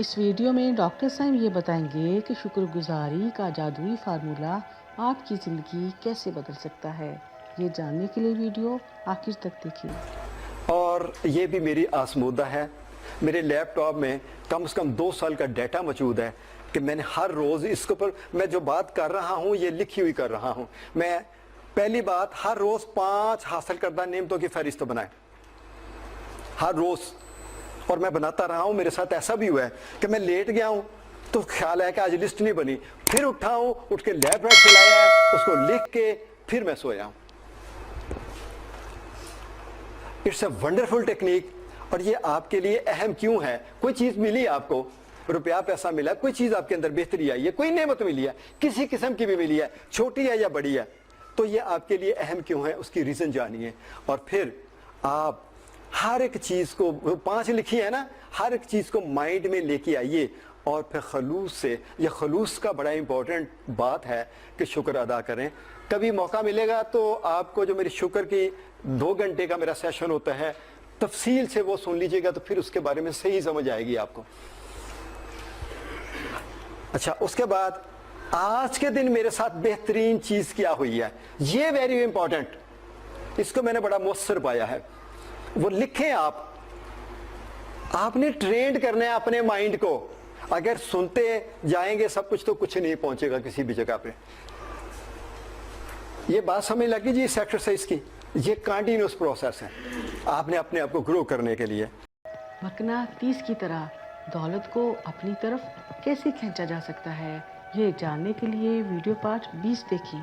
اس video میں doctor صاحب یہ بتائیں گے کہ شکر گزاری کا جادوئی فارمولہ آپ کی زندگی کیسے بدل سکتا ہے۔ یہ جاننے کے لیے ویڈیو آخر تک دیکھیں۔ اور یہ بھی میری آزمودہ ہے، میرے لیپ ٹاپ میں کم سے کم 2 سال کا ڈیٹا موجود ہے کہ میں نے ہر روز اس کے اوپر میں جو بات کر رہا ہوں یہ لکھی ہوئی کر رہا ہوں۔ میں پہلی بات ہر روز 5 حاصل کردہ نعمتوں کی فہرست بنائیں ہر روز، اور میں بناتا رہا ہوں۔ میرے ساتھ ایسا بھی ہوا ہے کہ میں لیٹ گیا ہوں تو خیال ہے کہ آج لسٹ نہیں بنی، پھر اٹھا ہوں، اٹھ کے لیپ ٹاپ چلایا ہے، اس کو لکھ کے پھر میں سویا ہوں۔ It's a wonderful technique. اور یہ آپ کے لیے اہم کیوں ہے؟ کوئی چیز ملی آپ کو، روپیہ پیسہ ملا، کوئی چیز آپ کے اندر بہتری آئی ہے، کوئی نعمت ملی ہے، کسی قسم کی بھی ملی ہے، چھوٹی ہے یا بڑی ہے، تو یہ آپ کے لیے اہم کیوں ہے؟ اس کی ریزن جانیے، اور پھر آپ ہر ایک چیز کو 5 لکھی ہے نا، ہر ایک چیز کو مائنڈ میں لے کے آئیے، اور پھر خلوص سے، یہ خلوص کا بڑا امپورٹنٹ بات ہے کہ شکر ادا کریں۔ کبھی موقع ملے گا تو آپ کو جو میری شکر کی 2 گھنٹے کا میرا سیشن ہوتا ہے تفصیل سے وہ سن لیجئے گا، تو پھر اس کے بارے میں صحیح سمجھ آئے گی آپ کو۔ اچھا، اس کے بعد آج کے دن میرے ساتھ بہترین چیز کیا ہوئی ہے، یہ ویری امپورٹنٹ، اس کو میں نے بڑا مؤثر پایا ہے، وہ لکھیں آپ نے ٹرینڈ کرنا ہے اپنے مائنڈ کو۔ اگر سنتے جائیں گے سب کچھ تو کچھ نہیں پہنچے گا کسی بھی جگہ پہ۔ یہ بات سمجھ لگی جی اس ایکسرسائز کی؟ یہ کنٹینیوس پروسیس ہے آپ نے اپنے آپ کو گرو کرنے کے لیے۔ مقناطیس کی طرح دولت کو اپنی طرف کیسے کھینچا جا سکتا ہے، یہ جاننے کے لیے ویڈیو پارٹ 20 دیکھیں۔